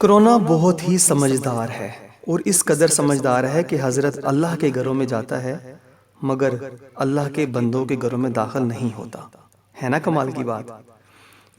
Corona بہت ہی سمجھدار ہے اور اس قدر سمجھدار ہے کہ حضرت اللہ کے گھروں میں جاتا ہے مگر اللہ کے بندوں کے گھروں میں داخل نہیں ہوتا ہے نا کمال کی بات۔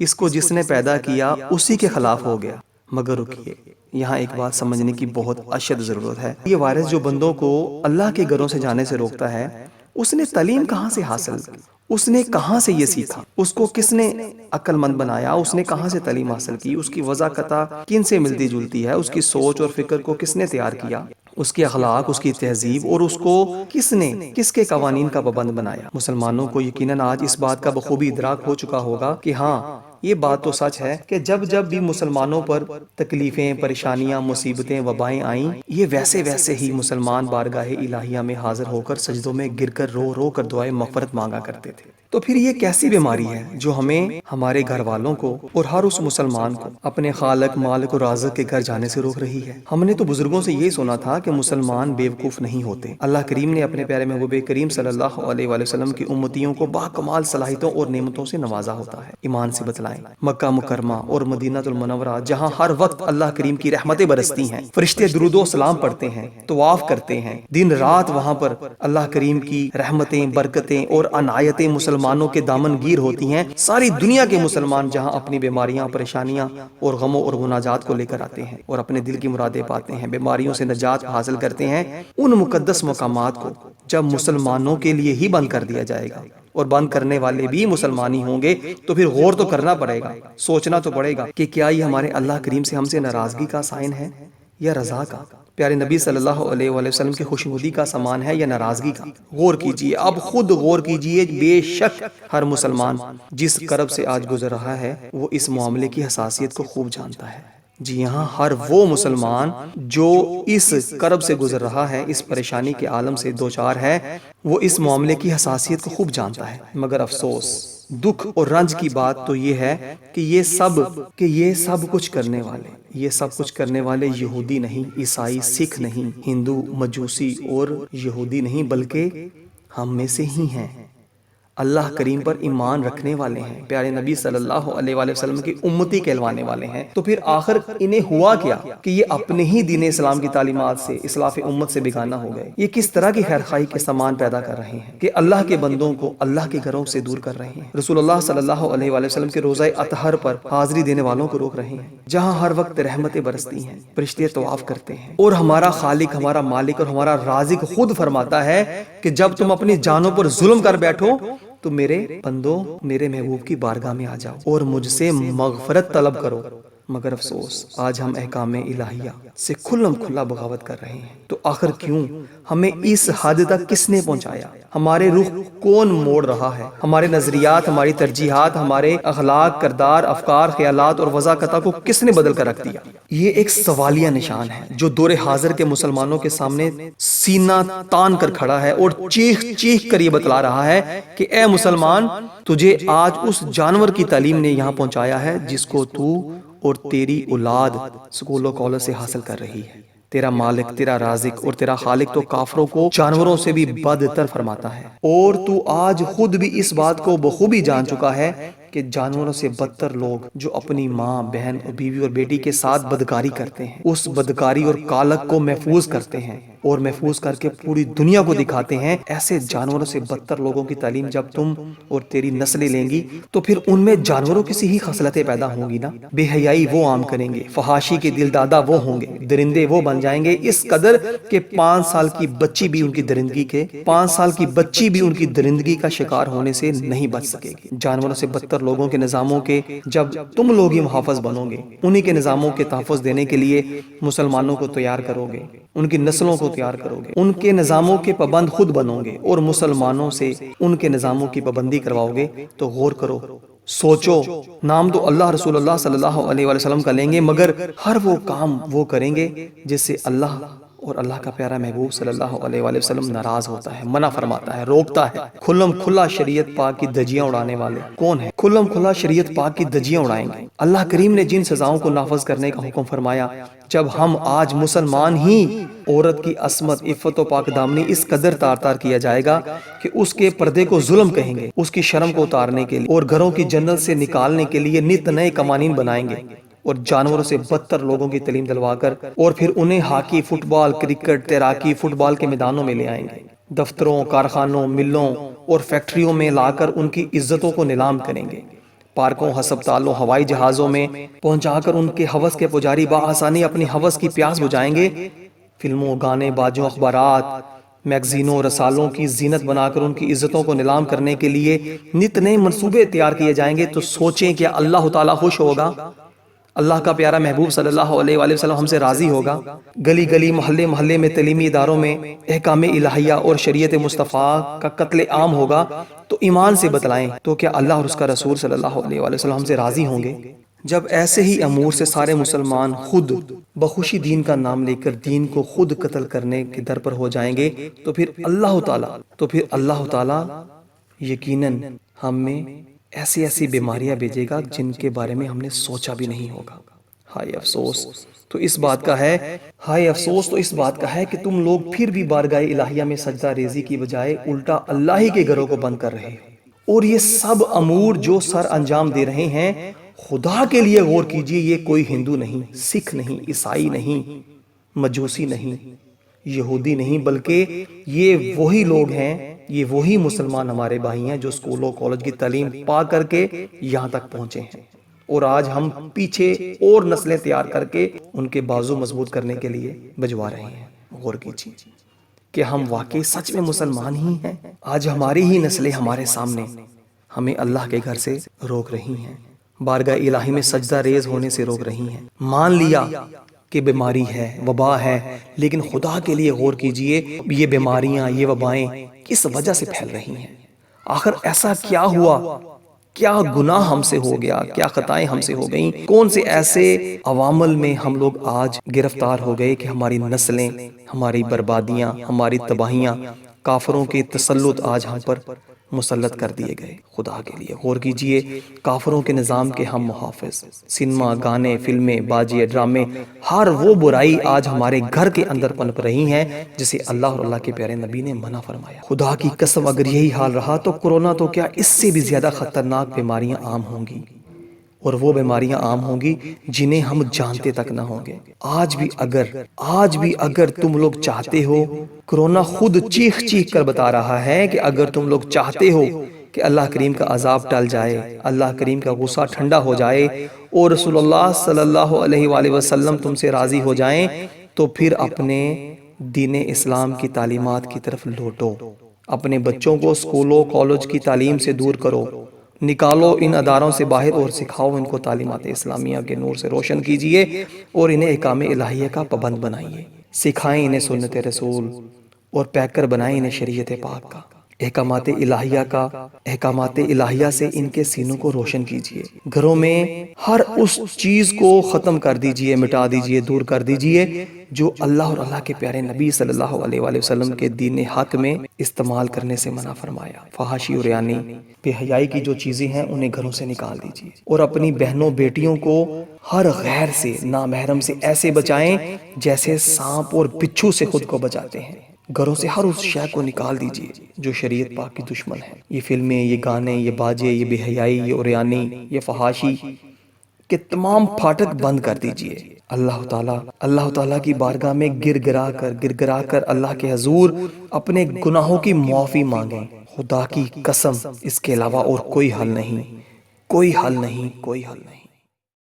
اس کو جس نے پیدا کیا اسی کے خلاف ہو گیا۔ مگر رکیے، یہاں ایک بات سمجھنے کی بہت اشد ضرورت ہے۔ یہ وائرس جو بندوں کو اللہ کے گھروں سے جانے سے روکتا ہے، اس نے تعلیم کہاں سے حاصل کی؟ اس نے کہاں سے یہ سیکھا؟ اس کو کس نے عقل مند بنایا؟ اس نے کہاں سے تعلیم حاصل کی؟ اس کی وضاحت کن سے ملتی جلتی ہے؟ اس کی سوچ اور فکر کو کس نے تیار کیا؟ اس کے اخلاق، اس کی تہذیب اور اس کو کس کے قوانین کا پابند بنایا؟ مسلمانوں کو یقیناً آج اس بات کا بخوبی ادراک ہو چکا ہوگا کہ ہاں، یہ بات تو سچ ہے کہ جب بھی مسلمانوں پر تکلیفیں، پریشانیاں، مصیبتیں، وبائیں آئیں، یہ ویسے ہی مسلمان بارگاہ الہیہ میں حاضر ہو کر سجدوں میں گر کر رو کر دعائیں مغفرت مانگا کرتے تھے۔ تو پھر یہ کیسی بیماری ہے جو ہمیں، ہمارے گھر والوں کو اور ہر اس مسلمان کو اپنے خالق، مالک اور رازق کے گھر جانے سے روک رہی ہے؟ ہم نے تو بزرگوں سے یہ سنا تھا کہ مسلمان بیوقوف نہیں ہوتے۔ اللہ کریم نے اپنے پیارے محبوب کریم صلی اللہ علیہ وآلہ وسلم کی امتیوں کو باکمال صلاحیتوں اور نعمتوں سے نوازا ہوتا ہے۔ ایمان سے بتلائیں، مکہ مکرمہ اور مدینہ المنورہ جہاں ہر وقت اللہ کریم کی رحمتیں برستی ہیں، فرشتے درود و سلام پڑھتے ہیں، طواف کرتے ہیں، دن رات وہاں پر اللہ کریم کی رحمتیں، برکتیں اور عنایتیں مسلمانوں کے دامن گیر ہوتی ہیں۔ ساری دنیا کے مسلمان جہاں اپنی بیماریاں، پریشانیاں اور غموں اور مناجات کو لے کر آتے ہیں اور اپنے دل کی مرادیں پاتے ہیں، بیماریوں سے نجات حاصل کرتے ہیں، ان مقدس مقامات کو جب مسلمانوں کے لیے ہی بند کر دیا جائے گا اور بند کرنے والے بھی مسلمانی ہوں گے تو پھر غور تو کرنا پڑے گا، سوچنا تو پڑے گا کہ کیا یہ ہمارے اللہ کریم سے ہم سے ناراضگی کا سائن ہے یا رضا کا؟ پیارے نبی صلی اللہ علیہ وآلہ وسلم کی خوشنودی کا سامان ہے یا ناراضگی کا؟ غور کیجئے، اب خود غور کیجئے۔ بے شک ہر مسلمان جس کرب سے آج گزر رہا ہے وہ اس معاملے کی حساسیت کو خوب جانتا ہے۔ جی ہاں، ہر وہ مسلمان جو اس کرب سے گزر رہا ہے، اس پریشانی کے عالم سے دوچار ہے، وہ اس معاملے کی حساسیت کو خوب جانتا ہے۔ مگر افسوس، دکھ اور رنج کی بات تو یہ ہے کہ یہ سب کچھ کرنے والے یہودی نہیں، عیسائی، سکھ نہیں، ہندو، مجوسی اور یہودی نہیں، بلکہ ہم میں سے ہی ہیں، اللہ کریم پر ایمان رکھنے والے ہیں، پیارے نبی صلی اللہ علیہ وآلہ وسلم کی امتی کہلوانے والے ہیں۔ تو پھر آخر انہیں ہوا کیا کہ یہ اپنے ہی دین اسلام کی تعلیمات سے، اسلاف امت سے بیگانہ ہو گئے؟ یہ کس طرح کی خیرخواہی کے سامان پیدا کر رہے ہیں کہ اللہ کے بندوں کو اللہ کے گھروں سے دور کر رہے ہیں، رسول اللہ صلی اللہ علیہ وآلہ وسلم کے روزہ اطہر پر حاضری دینے والوں کو روک رہے ہیں، جہاں ہر وقت رحمتیں برستی ہیں، فرشتے طواف کرتے ہیں، اور ہمارا خالق، ہمارا مالک اور ہمارا رازق خود فرماتا ہے کہ جب تم اپنی جانوں پر ظلم کر بیٹھو تو میرے بندوں، میرے محبوب کی بارگاہ میں آ جاؤ اور مجھ سے مغفرت طلب کرو۔ مگر افسوس، آج ہم احکام الہیہ سے کھلم کھلا بغاوت کر رہے ہیں۔ تو آخر کیوں؟ ہمیں اس حد تک کس نے پہنچایا؟ ہمارے رخ کون موڑ رہا ہے؟ ہمارے نظریات، ہماری ترجیحات، ہمارے اخلاق، کردار، افکار، خیالات اور وضاحت کو کس نے بدل کر رکھ دیا؟ یہ ایک سوالیہ نشان ہے جو دور حاضر کے مسلمانوں کے سامنے سینہ تان کر کھڑا ہے اور چیخ کر یہ بتلا رہا ہے کہ اے مسلمان، تجھے آج اس جانور کی تعلیم نے یہاں پہنچایا ہے جس کو تو اور تیری اولاد سکول و کالج سے حاصل کر رہی ہے۔ تیرا مالک، تیرا رازق اور تیرا خالق تو کافروں کو جانوروں سے بھی بدتر فرماتا ہے، اور تو آج خود بھی اس بات کو بخوبی جان چکا ہے کہ جانوروں سے بدتر لوگ جو اپنی ماں، بہن اور بیوی اور بیٹی کے ساتھ بدکاری کرتے ہیں، اس بدکاری اور کالک کو محفوظ کرتے ہیں اور محفوظ کر کے پوری دنیا کو دکھاتے ہیں، ایسے جانوروں سے بدتر لوگوں کی تعلیم جب تم اور تیری نسلیں لیں گی تو پھر ان میں جانوروں کی سی ہی خصلتیں پیدا ہوں گی نا۔ بے حیائی وہ عام کریں گے، فحاشی کے دل دادا وہ ہوں گے، درندے وہ بن جائیں گے، اس قدر کہ 5 سال کی بچی بھی ان کی درندگی کا شکار ہونے سے نہیں بچ سکے گی۔ جانوروں سے بدتر لوگوں کے نظاموں کے جب تم لوگ ہی محافظ بنو گے، انہی کے نظاموں کے تحفظ دینے کے لیے مسلمانوں کو تیار کرو گے، ان کی نسلوں کو تیار کرو گے، ان کے نظاموں کے پابند خود بنو گے اور مسلمانوں سے ان کے نظاموں کی پابندی کرواؤ گے، تو غور کرو، سوچو، نام تو اللہ، رسول اللہ صلی اللہ علیہ وآلہ وسلم کا لیں گے، مگر ہر وہ کام وہ کریں گے جس سے اللہ اور اللہ کا پیارا محبوب صلی اللہ علیہ وآلہ وسلم ناراض ہوتا ہے، منع فرماتا ہے، روکتا ہے۔ کھلم کھلا شریعت پاک کی دھجیاں اڑانے والے کون ہیں؟ کھلم کھلا شریعت پاک کی دھجیاں اڑائیں گے۔ اللہ کریم نے جن سزاؤں کو نافذ کرنے کا حکم فرمایا، جب ہم آج مسلمان ہی عورت کی عصمت، عفت و پاک دامنی اس قدر تار کیا جائے گا کہ اس کے پردے کو ظلم کہیں گے، اس کی شرم کو اتارنے کے لیے اور گھروں کی جنت سے نکالنے کے لیے نت نئے قوانین بنائیں گے، اور جانوروں سے بدتر لوگوں کی تعلیم دلوا کر اور پھر انہیں ہاکی، فٹ بال، کرکٹ، تیراکی، فٹ بال کے میدانوں میں لے آئیں گے، دفتروں، کارخانوں، ملوں اور فیکٹریوں میں لا کر ان کی عزتوں کو نیلام کریں گے، پارکوں، ہسپتالوں، ہوائی جہازوں میں پہنچا کر ان کے ہوس کے پجاری بآسانی اپنی ہوس کی پیاس بجھائیں گے، فلموں، گانے، باجوں، اخبارات، میگزینوں، رسالوں کی زینت بنا کر ان کی عزتوں کو نیلام کرنے کے لیے نت نئے منصوبے تیار کیے جائیں گے۔ تو سوچیں کہ اللہ تعالیٰ خوش ہوگا، اللہ کا پیارا محبوب صلی اللہ علیہ وآلہ وسلم ہم سے راضی ہوگا، گلی گلی، محلے محلے میں، تعلیمی اداروں میں احکام الہیہ اور شریعت مصطفیٰ کا قتل عام ہوگا۔ تو ایمان سے بتلائیں تو کیا اللہ اور اس کا رسول صلی اللہ علیہ وآلہ وسلم ہم سے راضی ہوں گے؟ جب ایسے ہی امور سے سارے مسلمان خود بخوشی دین کا نام لے کر دین کو خود قتل کرنے کے در پر ہو جائیں گے تو پھر اللہ تعالیٰ یقیناً ہم میں ایسی ایسی بیماریاں بھیجے گا جن کے بارے میں ہم نے سوچا بھی نہیں ہوگا۔ ہائے افسوس تو اس بات کا ہے کہ تم لوگ پھر بھی بارگاہ الہیہ میں سجدہ ریزی کی بجائے الٹا اللہ ہی کے گھروں کو بند کر رہے ہو، اور یہ سب امور جو سر انجام دے رہے ہیں، خدا کے لیے غور کیجئے، یہ کوئی ہندو نہیں، سکھ نہیں، عیسائی نہیں، مجوسی نہیں، یہودی نہیں، بلکہ یہ وہی لوگ ہیں، یہ وہی مسلمان ہمارے بھائی ہیں جو اسکولوں کالج کی تعلیم پا کر کے یہاں تک پہنچے ہیں، اور آج ہم پیچھے اور نسلیں تیار کر کے ان کے بازو مضبوط کرنے کے لیے بھجوا رہے ہیں۔ غور کیجیے کہ ہم واقعی سچ میں مسلمان ہی ہیں۔ آج ہماری ہی نسلیں ہمارے سامنے ہمیں اللہ کے گھر سے روک رہی ہیں، بارگاہ الہی میں سجدہ ریز ہونے سے روک رہی ہیں۔ مان لیا کہ بیماری ہے، وبا ہے، لیکن خدا کے لیے غور کیجئے یہ بیماریاں، یہ وبائیں کس وجہ سے پھیل رہی ہیں؟ آخر ایسا کیا ہوا؟ کیا گناہ ہم سے ہو گیا؟ کیا خطائیں ہم سے ہو گئیں؟ کون سے ایسے عوامل میں ہم لوگ آج گرفتار ہو گئے کہ ہماری نسلیں، ہماری بربادیاں، ہماری تباہیاں، کافروں کے تسلط آج ہم پر مسلط کر دیے گئے؟ خدا کے لیے غور کیجئے، کافروں کے نظام کے ہم محافظ، سینما، گانے، فلمیں، باجے، ڈرامے، ہر وہ برائی آج ہمارے گھر کے اندر پنپ رہی ہیں جسے اللہ اور اللہ کے پیارے نبی نے منع فرمایا۔ خدا کی قسم اگر یہی حال رہا تو کورونا تو کیا اس سے بھی زیادہ خطرناک بیماریاں عام ہوں گی، اور وہ بیماریاں عام ہوں گی جنہیں ہم جانتے تک نہ ہوں گے۔ آج بھی اگر تم لوگ چاہتے ہو، کورونا خود چیخ چیخ کر بتا رہا ہے کہ اگر تم لوگ چاہتے ہو کہ اللہ کریم کا عذاب ٹل جائے، اللہ کریم کا غصہ ٹھنڈا ہو جائے اور رسول اللہ صلی اللہ علیہ وآلہ وسلم تم سے راضی ہو جائیں، تو پھر اپنے دین اسلام کی تعلیمات کی طرف لوٹو، اپنے بچوں کو اسکولوں کالج کی تعلیم سے دور کرو، نکالو ان اداروں سے باہر اور سکھاؤ ان کو تعلیمات اسلامیہ کے نور سے روشن کیجئے اور انہیں احکام الہیہ کا پابند بنائیے، سکھائیں انہیں سنت رسول اور پیکر بنائیں انہیں شریعت پاک کا، احکامات الہیہ سے ان کے سینوں کو روشن کیجئے، گھروں میں ہر اس چیز کو ختم کر دیجئے، مٹا دیجئے، دور کر دیجئے جو اللہ اور اللہ کے پیارے نبی صلی اللہ علیہ وآلہ وسلم کے دین حق میں استعمال کرنے سے منع فرمایا۔ فحاشی اور یعنی بے حیائی کی جو چیزیں ہیں انہیں گھروں سے نکال دیجئے، اور اپنی بہنوں بیٹیوں کو ہر غیر سے، نامحرم سے ایسے بچائیں جیسے سانپ اور بچھو سے خود کو بچاتے ہیں۔ گھروں سے ہر اس شے کو نکال دیجئے جو شریعت پاک کی دشمن ہے، یہ فلمیں، یہ گانے، یہ باجے، یہ بے حیائی، یہ اوریانی، یہ فحاشی کے تمام پھاٹک بند کر دیجئے۔ اللہ تعالیٰ کی بارگاہ میں گر گرا کر اللہ کے حضور اپنے گناہوں کی معافی مانگیں۔ خدا کی قسم اس کے علاوہ اور کوئی حل نہیں، کوئی حل نہیں، کوئی حل نہیں۔